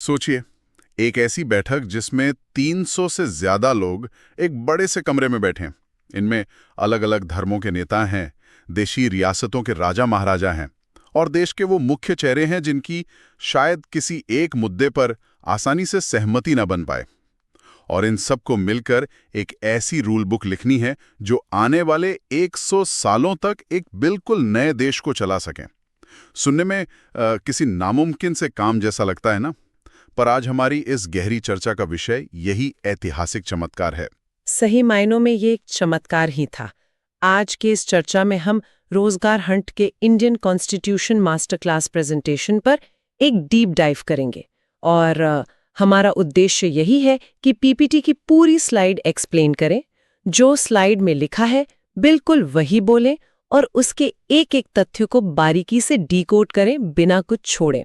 सोचिए, एक ऐसी बैठक जिसमें 300 से ज्यादा लोग एक बड़े से कमरे में बैठे हैं। इनमें अलग अलग धर्मों के नेता हैं, देशी रियासतों के राजा महाराजा हैं और देश के वो मुख्य चेहरे हैं जिनकी शायद किसी एक मुद्दे पर आसानी से सहमति ना बन पाए। और इन सबको मिलकर एक ऐसी रूल बुक लिखनी है जो आने वाले 100 सालों तक एक बिल्कुल नए देश को चला सके। सुनने में किसी नामुमकिन से काम जैसा लगता है ना? पर आज हमारी इस गहरी चर्चा का विषय यही ऐतिहासिक चमत्कार है। सही मायनों में ये एक चमत्कार ही था। आज के इस चर्चा में हम रोजगार हंट के Indian constitution master class presentation पर एक डीप डाइव करेंगे और हमारा उद्देश्य यही है कि पीपीटी की पूरी स्लाइड एक्सप्लेन करें, जो स्लाइड में लिखा है बिल्कुल वही बोलें और उसके एक एक तथ्य को बारीकी से डिकोड करें बिना कुछ छोड़े।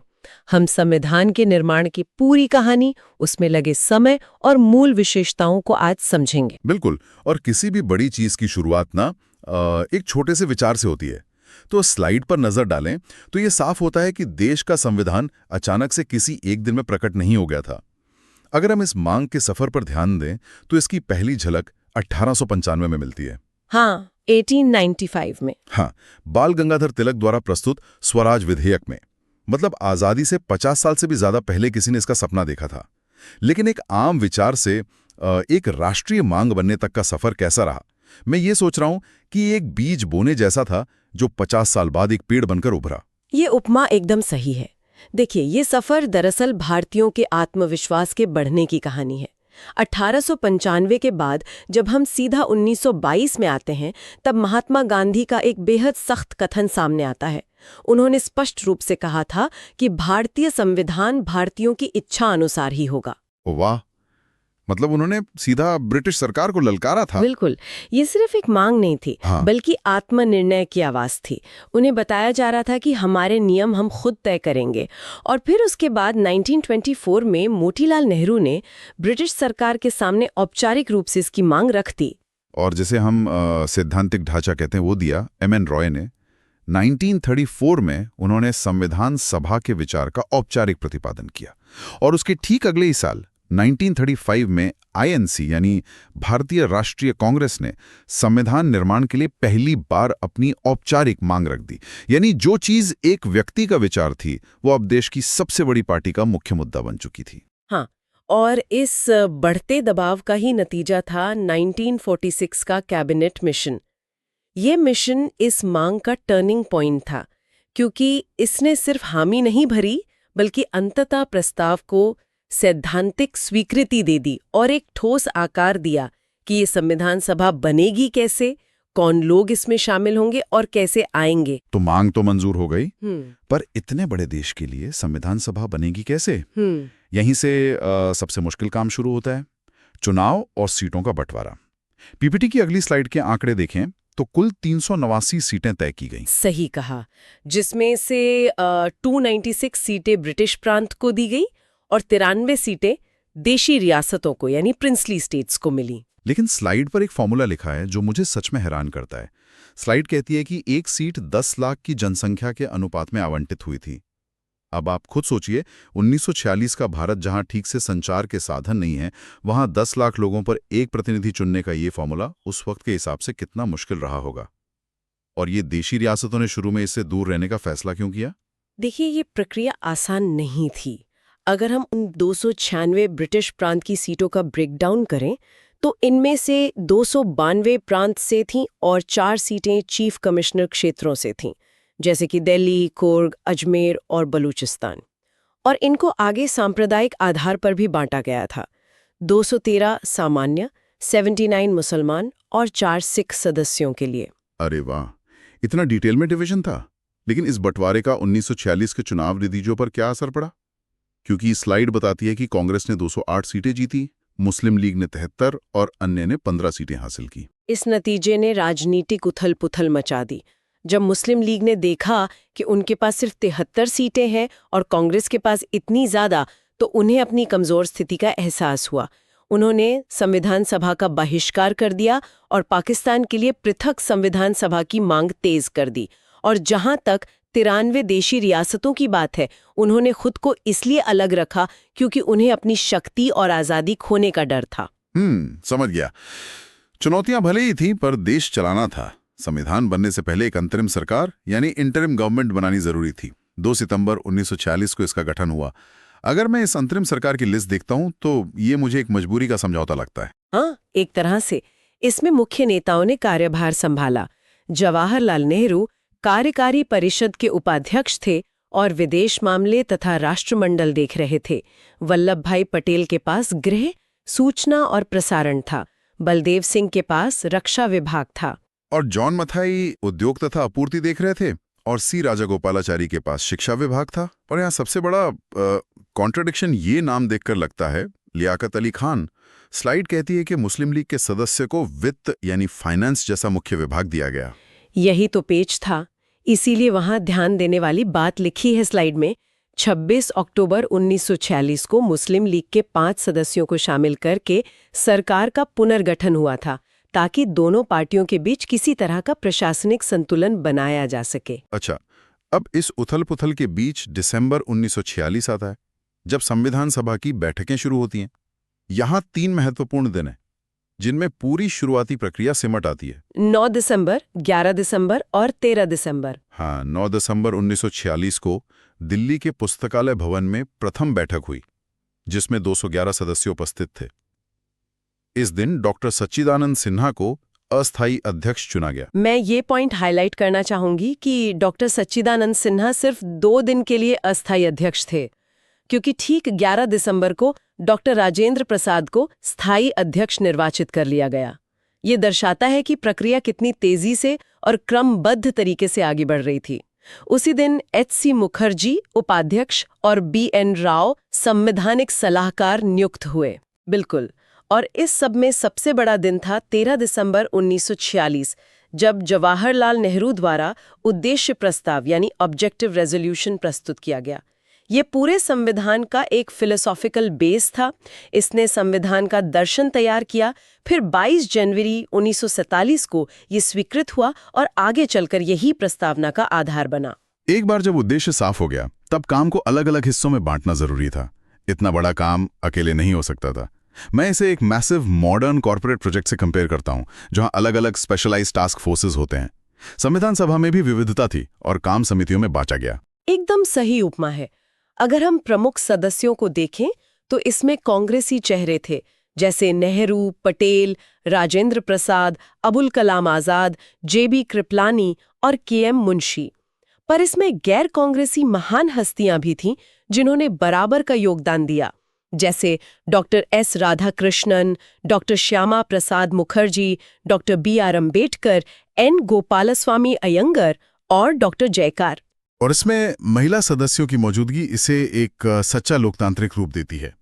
हम संविधान के निर्माण की पूरी कहानी, उसमें लगे समय और मूल विशेषताओं को आज समझेंगे। बिल्कुल। और किसी भी बड़ी चीज की शुरुआत ना एक छोटे से विचार से होती है। तो स्लाइड पर नजर डालें तो ये साफ होता है कि देश का संविधान अचानक से किसी एक दिन में प्रकट नहीं हो गया था। अगर हम इस मांग के सफर पर ध्यान दें तो इसकी पहली झलक 1895 में मिलती है। हाँ, 1895 में। हाँ, बाल गंगाधर तिलक द्वारा प्रस्तुत स्वराज विधेयक में। मतलब आजादी से 50 साल से भी ज्यादा पहले किसी ने इसका सपना देखा था। लेकिन एक आम विचार से एक राष्ट्रीय मांग बनने तक का सफर कैसा रहा? मैं ये सोच रहा हूं कि ये एक बीज बोने जैसा था जो 50 साल बाद एक पेड़ बनकर उभरा। ये उपमा एकदम सही है। देखिए, ये सफर दरअसल भारतीयों के आत्मविश्वास के बढ़ने की कहानी है। 1895 के बाद जब हम सीधा 1922 में आते हैं, तब महात्मा गांधी का एक बेहद सख्त कथन सामने आता है। उन्होंने स्पष्ट रूप से कहा था कि भारतीय संविधान भारतीयों की इच्छा अनुसार ही होगा। वाह! मतलब उन्होंने सीधा ब्रिटिश सरकार को ललकारा था। बिल्कुल। ये सिर्फ एक मांग नहीं थी, हाँ। बल्कि आत्मनिर्णय की आवाज थी। उन्हें बताया जा रहा था कि हमारे नियम हम खुद तय करेंगे। और फिर उसके बाद 1924 में मोतीलाल नेहरू ने ब्रिटिश सरकार के सामने औपचारिक रूप से इसकी मांग रख दी। और जिसे हम सैद्धांतिक ढांचा कहते हैं वो दिया एम.एन. रॉय ने। 1934 में उन्होंने संविधान सभा के विचार का औपचारिक प्रतिपादन किया और उसके ठीक अगले ही साल 1935 में आईएनसी यानी भारतीय राष्ट्रीय कांग्रेस ने संविधान निर्माण के लिए पहली बार अपनी औपचारिक मांग रख दी। यानी जो चीज एक व्यक्ति का विचार थी वो अब देश की सबसे बड़ी पार्टी का मुख्य मुद्दा बन चुकी थी। हाँ, और इस बढ़ते दबाव का ही नतीजा था 1946 का कैबिनेट मिशन। ये मिशन इस मांग का टर्निंग पॉइंट था, क्योंकि इसने सिर्फ हामी नहीं भरी, बल्कि अंततः प्रस्ताव को सैद्धांतिक स्वीकृति दे दी और एक ठोस आकार दिया कि ये संविधान सभा बनेगी कैसे, कौन लोग इसमें शामिल होंगे और कैसे आएंगे। तो मांग तो मंजूर हो गई, पर इतने बड़े देश के लिए संविधान सभा बनेगी कैसे? यहीं से सबसे मुश्किल काम शुरू होता है, चुनाव और सीटों का बंटवारा। पीपीटी की अगली स्लाइड के आंकड़े देखें तो कुल 389 सीटें तय की गईं। सही कहा, जिसमें से 296 सीटें ब्रिटिश प्रांत को दी गई और 93 सीटें देशी रियासतों को यानी प्रिंसली स्टेट्स को मिली। लेकिन स्लाइड पर एक फॉर्मूला लिखा है जो मुझे सच में हैरान करता है। स्लाइड कहती है कि एक सीट 10 लाख की जनसंख्या के अनुपात में आवंटित हुई थी। अब आप खुद सोचिए, 1946 का भारत जहां ठीक से संचार के साधन नहीं है, वहां 10 लाख लोगों पर एक प्रतिनिधि चुनने का ये फॉर्मूला उस वक्त के हिसाब से कितना मुश्किल रहा होगा। और ये देशी रियासतों ने शुरू में इससे दूर रहने का फैसला क्यों किया? देखिए, ये प्रक्रिया आसान नहीं थी। अगर हम उन 296 ब्रिटिश प्रांत की सीटों का ब्रेकडाउन करें तो इनमें से 292 प्रांत से थीं और 4 सीटें चीफ कमिश्नर क्षेत्रों से थीं, जैसे कि दिल्ली, कुर्ग, अजमेर और बलूचिस्तान। और इनको आगे सांप्रदायिक आधार पर भी बांटा गया था। 213 सामान्य, 79 मुसलमान और 4 सिख सदस्यों के लिए। अरे वाह, इतना डिटेल में डिवीजन था। लेकिन इस बंटवारे का 1946 के चुनाव नतीजों पर क्या असर पड़ा? क्योंकि स्लाइड बताती है कि कांग्रेस ने 208 सीटें जीती, मुस्लिम लीग ने 73 और अन्य ने 15 सीटें हासिल की। इस नतीजे ने राजनीतिक उथल-पुथल मचा दी। जब मुस्लिम लीग ने देखा कि उनके पास सिर्फ 73 सीटें हैं और कांग्रेस के पास इतनी ज्यादा, तो उन्हें अपनी कमजोर स्थिति का एहसास हुआ। उन्होंने संविधान सभा का बहिष्कार कर दिया और पाकिस्तान के लिए पृथक संविधान सभा की मांग तेज कर दी। और जहां तक 93 देशी रियासतों की बात है। उन्होंने खुद को इसलिए अलग रखा क्योंकि उन्हें अपनी शक्ति और आज़ादी खोने का डर था। समझ गया। चुनौतियां भले ही थी, पर देश चलाना था। संविधान बनने से पहले एक अंतरिम सरकार यानी इंटरिम गवर्नमेंट बनानी जरूरी थी। 2 सितंबर 1946 को इसका गठन हुआ। अगर मैं इस अंतरिम सरकार की लिस्ट देखता हूं तो ये मुझे एक मजबूरी का समझौता लगता है। हाँ, एक तरह से। इसमें मुख्य नेताओं ने कार्यभार संभाला। जवाहरलाल नेहरू कार्यकारी परिषद के उपाध्यक्ष थे और विदेश मामले तथा राष्ट्रमंडल देख रहे थे। वल्लभ भाई पटेल के पास गृह, सूचना और प्रसारण था। बलदेव सिंह के पास रक्षा विभाग था। और जॉन मथाई उद्योग तथा आपूर्ति देख रहे थे और सी राजागोपालाचारी के पास शिक्षा विभाग था। और यहाँ सबसे बड़ा कॉन्ट्रडिक्शन ये नाम देखकर लगता है, लियाकत अली खान। स्लाइड कहती है कि मुस्लिम लीग के सदस्य को वित्त यानी फाइनेंस जैसा मुख्य विभाग दिया गया। यही तो पेच था, इसीलिए वहां ध्यान देने वाली बात लिखी है स्लाइड में। 26 अक्टूबर 1946 को मुस्लिम लीग के 5 सदस्यों को शामिल करके सरकार का पुनर्गठन हुआ था, ताकि दोनों पार्टियों के बीच किसी तरह का प्रशासनिक संतुलन बनाया जा सके। अच्छा, अब इस उथल-पुथल के बीच दिसंबर 1946 आता है, जब संविधान सभा की बैठकें शुरू होती हैं। यहाँ 3 महत्वपूर्ण दिन हैं, जिनमें पूरी शुरुआती प्रक्रिया सिमट आती है। 9 दिसंबर, 11 दिसंबर और 13 दिसंबर। हाँ, 9 दिसंबर 1946 को दिल्ली के पुस्तकालय भवन में प्रथम बैठक हुई, जिसमें 211 सदस्य उपस्थित थे। इस दिन डॉक्टर सच्चिदानंद सिन्हा को अस्थायी अध्यक्ष चुना गया। मैं ये पॉइंट हाईलाइट करना चाहूंगी कि डॉक्टर सच्चिदानंद सिन्हा सिर्फ 2 दिन के लिए अस्थायी अध्यक्ष थे, क्योंकि ठीक 11 दिसंबर को डॉक्टर राजेंद्र प्रसाद को स्थायी अध्यक्ष निर्वाचित कर लिया गया। ये दर्शाता है कि प्रक्रिया कितनी तेजी से और क्रमबद्ध तरीके से आगे बढ़ रही थी। उसी दिन एच.सी. मुखर्जी उपाध्यक्ष और बी.एन. राव संवैधानिक सलाहकार नियुक्त हुए। बिल्कुल। और इस सब में सबसे बड़ा दिन था 13 दिसंबर 1946, जब जवाहरलाल नेहरू द्वारा उद्देश्य प्रस्ताव यानी ऑब्जेक्टिव रेजोल्यूशन प्रस्तुत किया गया। ये पूरे संविधान का एक फिलोसॉफिकल बेस था। इसने संविधान का दर्शन तैयार किया। फिर 22 जनवरी 1947 को ये स्वीकृत हुआ और आगे चलकर यही प्रस्तावना का आधार बना। एक बार जब उद्देश्य साफ हो गया, तब काम को अलग अलग हिस्सों में बांटना जरूरी था। इतना बड़ा काम अकेले नहीं हो सकता था। मैं इसे एक मैसिव मॉडर्न कॉर्पोरेट प्रोजेक्ट से कंपेयर करता हूं, जहां अलग अलग स्पेशलाइज्ड टास्क फोर्सेस होते हैं। संविधान सभा में भी विविधता थी और काम समितियों में बांटा गया। एकदम सही उपमा है। अगर हम प्रमुख सदस्यों को देखें तो इसमें कांग्रेसी चेहरे थे, जैसे नेहरू, पटेल, राजेंद्र प्रसाद, अबुल कलाम आजाद, जे.बी. कृपलानी और के.एम. मुंशी। पर इसमें गैर कांग्रेसी महान हस्तियां भी थीं जिन्होंने बराबर का योगदान दिया, जैसे doctor S. Radhakrishnan, doctor Shyama Prasad Mukherjee, doctor B R. Ambedkar, N. Gopalaswami Ayyangar और डॉक्टर जयकार। और इसमें महिला सदस्यों की मौजूदगी इसे एक सच्चा लोकतांत्रिक रूप देती है।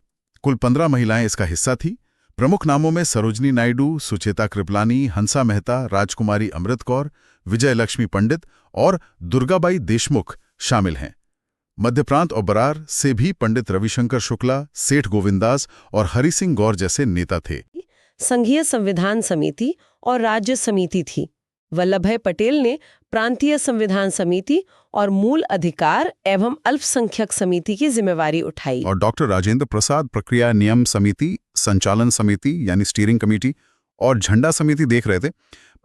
कुल 15 महिलाएं इसका हिस्सा थी। प्रमुख नामों में सरोजनी नायडू, सुचेता कृपलानी, हंसा मेहता, राजकुमारी अमृत कौर, विजय लक्ष्मी पंडित और दुर्गाबाई देशमुख शामिल हैं। मध्य प्रांत और बरार से भी पंडित रविशंकर शुक्ला, सेठ गोविंदास और हरि सिंह गौर जैसे नेता थे। संघीय संविधान समिति और राज्य समिति थी। वल्लभ भाई पटेल ने प्रांतीय संविधान समिति और मूल अधिकार एवं अल्पसंख्यक समिति की जिम्मेवारी उठाई। और डॉक्टर राजेंद्र प्रसाद प्रक्रिया नियम समिति, संचालन समिति यानी स्टीयरिंग कमेटी और झंडा समिति देख रहे थे।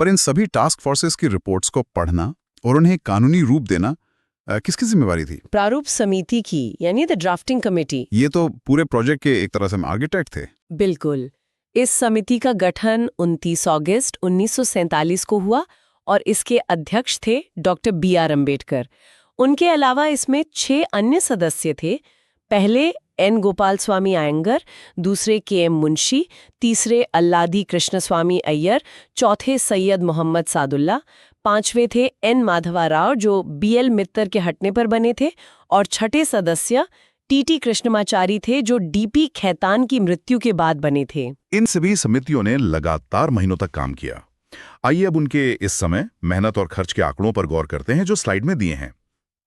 पर इन सभी टास्क फोर्सेस की रिपोर्ट्स को पढ़ना और उन्हें कानूनी रूप देना किसकी जिम्मेवारी थी? प्रारूप समिति की, यानी द ड्राफ्टिंग कमेटी। ये तो पूरे प्रोजेक्ट के एक तरह से आर्किटेक्ट थे। बिल्कुल। इस समिति का गठन 29 अगस्त 1947 को हुआ और इसके अध्यक्ष थे डॉक्टर बी.आर. अम्बेडकर। उनके अलावा इसमें 6 अन्य सदस्य थे। पहले एन. गोपाल स्वामी अयंगर, दूसरे के.एम. मुंशी, तीसरे अल्लादी कृष्णस्वामी अय्यर, चौथे सैयद मोहम्मद सादुल्ला, 5वें थे एन. माधवा राव जो बी.एल. मित्तर के हटने पर बने थे, और छठे सदस्य टी.टी. कृष्णमाचारी थे जो डी.पी. खैतान की मृत्यु के बाद बने थे। इन सभी समितियों ने लगातार महीनों तक काम किया। आइए अब उनके इस समय, मेहनत और खर्च के आंकड़ों पर गौर करते हैं जो स्लाइड में दिए हैं।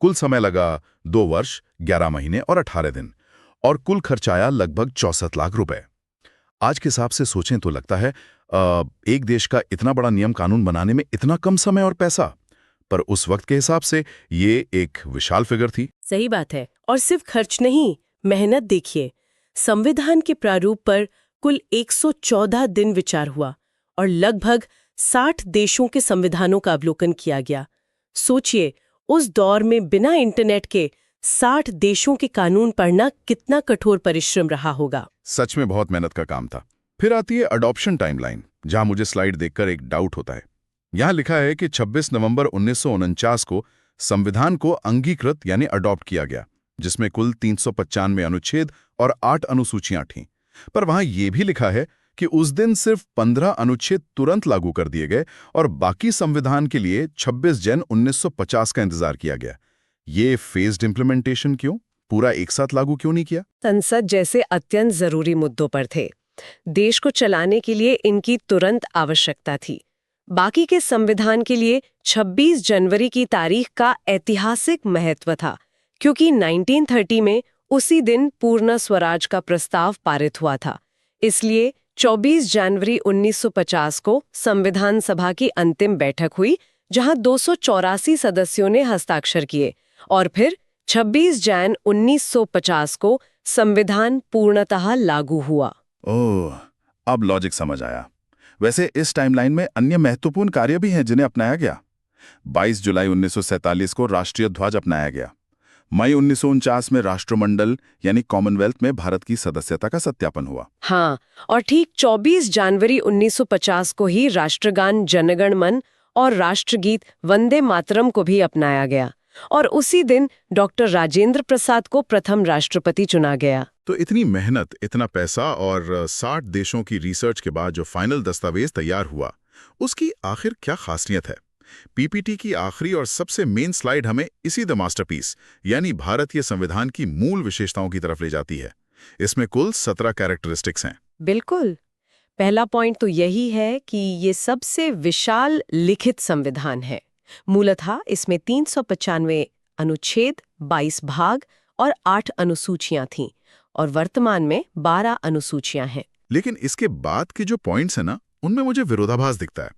कुल समय लगा 2 वर्ष, 11 महीने और 18 दिन, और कुल खर्च आया लगभग 64 लाख रुपए। आज के हिसाब से सोचें तो लगता है एक देश का इतना बड़ा नियम कानून बनाने में इतना कम समय और पैसा। पर उस वक्त के हिसाब से ये एक विशाल फिगर थी। सही बात है। और सिर्फ खर्च नहीं, मेहनत देखिए। संविधान के प्रारूप पर कुल 114 दिन विचार हुआ और लगभग 60 देशों के संविधानों का अवलोकन किया गया। सोचिए, उस दौर में बिना इंटरनेट के 60 देशों के कानून पढ़ना कितना कठोर परिश्रम रहा होगा। सच में बहुत मेहनत का काम था। फिर आती है अडॉप्शन टाइमलाइन, जहां मुझे स्लाइड देखकर एक डाउट होता है। यहां लिखा है कि 26 नवंबर 1949 को संविधान को अंगीकृत यानी अडॉप्ट किया गया, जिसमें कुल 395 अनुच्छेद और 8 अनुसूचियां थीं। पर वहां यह भी लिखा है कि उस दिन सिर्फ 15 अनुच्छेद तुरंत लागू कर दिए गए और बाकी संविधान के लिए 26 जन 1950 का इंतजार किया गया। ये फेज्ड इम्प्लीमेंटेशन क्यों? पूरा एक साथ लागू क्यों नहीं किया? संसद जैसे अत्यंत जरूरी मुद्दों पर थे। देश को चलाने के लिए इनकी तुरंत आवश्यकता थी। बाकी के संविधान के लिए 26 जनवरी की तारीख का ऐतिहासिक महत्व था, क्योंकि 1930 में उसी दिन पूर्ण स्वराज का प्रस्ताव पारित हुआ था। इसलिए 24 जनवरी 1950 को संविधान सभा की अंतिम बैठक हुई, जहां 284 सदस्यों ने हस्ताक्षर किए और फिर 26 जन 1950 को संविधान पूर्णतः लागू हुआ। ओह, अब लॉजिक समझ आया। वैसे इस टाइमलाइन में अन्य महत्वपूर्ण कार्य भी हैं जिन्हें अपनाया गया। 22 जुलाई 1947 को राष्ट्रीय ध्वज अपनाया गया। मई 1949 में राष्ट्रमंडल यानी कॉमनवेल्थ में भारत की सदस्यता का सत्यापन हुआ। हाँ, और ठीक 24 जनवरी 1950 को ही राष्ट्रगान जनगण मन और राष्ट्रगीत वंदे मातरम को भी अपनाया गया और उसी दिन डॉक्टर राजेंद्र प्रसाद को प्रथम राष्ट्रपति चुना गया। तो इतनी मेहनत, इतना पैसा और 60 देशों की रिसर्च के बाद जो फाइनल दस्तावेज तैयार हुआ, उसकी आखिर क्या खासियत है? पीपीटी की आखिरी और सबसे मेन स्लाइड हमें इसी द मास्टरपीस यानी भारतीय संविधान की मूल विशेषताओं की तरफ ले जाती है। इसमें कुल 17 कैरेक्टरिस्टिक्स हैं। बिल्कुल। पहला पॉइंट तो यही है कि ये सबसे विशाल लिखित संविधान है। मूलतः इसमें 395 अनुच्छेद, 22 भाग और 8 अनुसूचियां थीं और वर्तमान में 12 अनुसूचियां हैं। लेकिन इसके बाद के जो पॉइंट्स हैं ना, उनमें मुझे विरोधाभास दिखता है।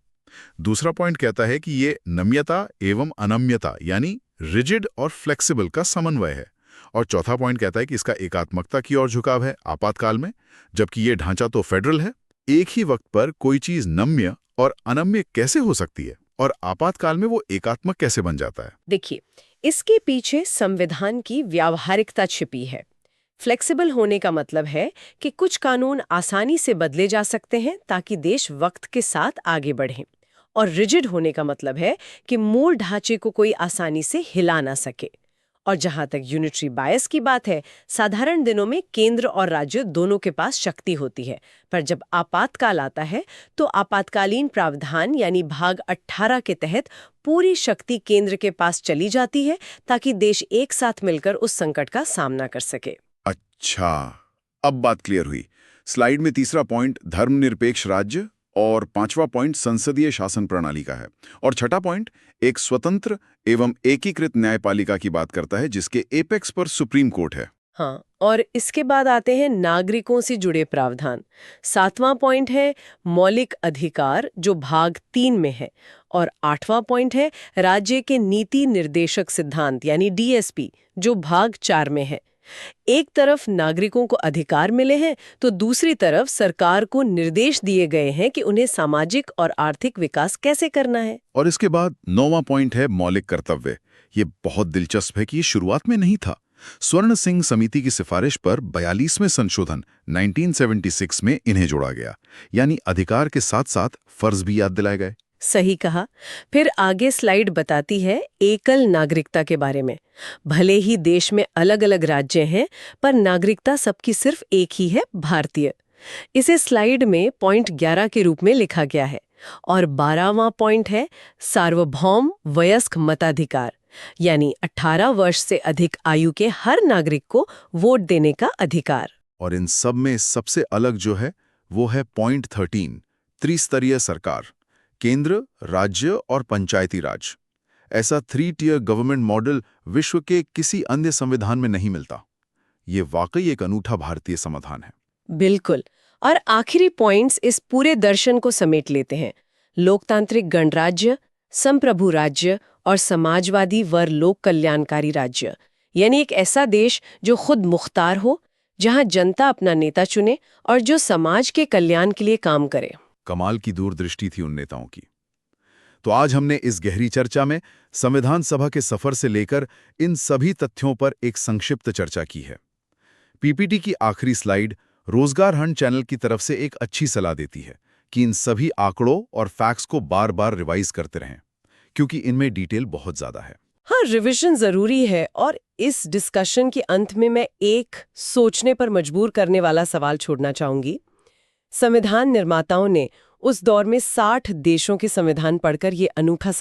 दूसरा पॉइंट कहता है कि ये नम्यता एवं अनम्यता यानी रिजिड और फ्लेक्सिबल का समन्वय है। और चौथा पॉइंट कहता है कि इसका एकात्मकता की ओर झुकाव है आपातकाल में, जबकि ये ढांचा तो फेडरल है। एक ही वक्त पर कोई चीज नम्य और अनम्य कैसे हो सकती है और आपातकाल में वो एकात्मक कैसे बन जाता है? देखिए, इसके पीछे संविधान की व्यावहारिकता छिपी है। फ्लेक्सिबल होने का मतलब है कि कुछ कानून आसानी से बदले जा सकते हैं ताकि देश वक्त के साथ आगे बढ़े, और रिजिड होने का मतलब है कि मूल ढांचे को कोई आसानी से हिला ना सके। और जहां तक यूनिटरी बायस की बात है, साधारण दिनों में केंद्र और राज्य दोनों के पास शक्ति होती है, पर जब आपातकाल आता है तो आपातकालीन प्रावधान यानी भाग 18 के तहत पूरी शक्ति केंद्र के पास चली जाती है ताकि देश एक साथ मिलकर उस संकट का सामना कर सके। अच्छा, अब बात क्लियर हुई। स्लाइड में तीसरा पॉइंट धर्मनिरपेक्ष राज्य और पांचवा पॉइंट संसदीय शासन प्रणाली का है, और छठा पॉइंट एक स्वतंत्र एवं एकीकृत न्यायपालिका की बात करता है जिसके एपेक्स पर सुप्रीम कोर्ट है। हाँ, और इसके बाद आते हैं नागरिकों से जुड़े प्रावधान। 7वां पॉइंट है मौलिक अधिकार जो भाग 3 में है, और 8वां पॉइंट है राज्य के नीति निर्देशक सिद्धांत यानी डीएसपी जो भाग 4 में है। एक तरफ नागरिकों को अधिकार मिले हैं तो दूसरी तरफ सरकार को निर्देश दिए गए हैं कि उन्हें सामाजिक और आर्थिक विकास कैसे करना है। और इसके बाद 9वां पॉइंट है मौलिक कर्तव्य। ये बहुत दिलचस्प है कि ये शुरुआत में नहीं था। स्वर्ण सिंह समिति की सिफारिश पर 42वें संशोधन 1976 में इन्हें जोड़ा गया, यानी अधिकार के साथ साथ फर्ज भी याद दिलाए गए। सही कहा। फिर आगे स्लाइड बताती है एकल नागरिकता के बारे में। भले ही देश में अलग अलग राज्य हैं, पर नागरिकता सबकी सिर्फ एक ही है, भारतीय। इसे स्लाइड में पॉइंट 11 के रूप में लिखा गया है। और 12वां पॉइंट है सार्वभौम वयस्क मताधिकार, यानी 18 वर्ष से अधिक आयु के हर नागरिक को वोट देने का अधिकार। और इन सब में सबसे अलग जो है वो है पॉइंट 13 त्रिस्तरीय सरकार, केंद्र, राज्य और पंचायती राज। ऐसा 3 टियर गवर्नमेंट मॉडल विश्व के किसी अन्य संविधान में नहीं मिलता। ये वाकई एक अनूठा भारतीय समाधान है। बिल्कुल। और आखिरी पॉइंट्स इस पूरे दर्शन को समेट लेते हैं। लोकतांत्रिक गणराज्य, संप्रभु राज्य और समाजवादी व लोक कल्याणकारी राज्य, यानी एक ऐसा देश जो खुद मुख्तार हो, जहां जनता अपना नेता चुने और जो समाज के कल्याण के लिए काम करे। कमाल की दूरदृष्टि थी उन नेताओं की। तो आज हमने इस गहरी चर्चा में संविधान सभा के सफर से लेकर इन सभी तथ्यों पर एक संक्षिप्त चर्चा की है। पीपीटी की आखिरी स्लाइड रोजगार हंट चैनल की तरफ से एक अच्छी सलाह देती है कि इन सभी आंकड़ों और फैक्ट्स को बार बार रिवाइज करते रहें, क्योंकि इनमें डिटेल बहुत ज्यादा है। हाँ, रिवीजन जरूरी है। और इस डिस्कशन के अंत में मैं एक सोचने पर मजबूर करने वाला सवाल छोड़ना चाहूंगी। संविधान निर्माताओं ने उस दौर में 60 देशों के संविधान पढ़कर ये अनूठा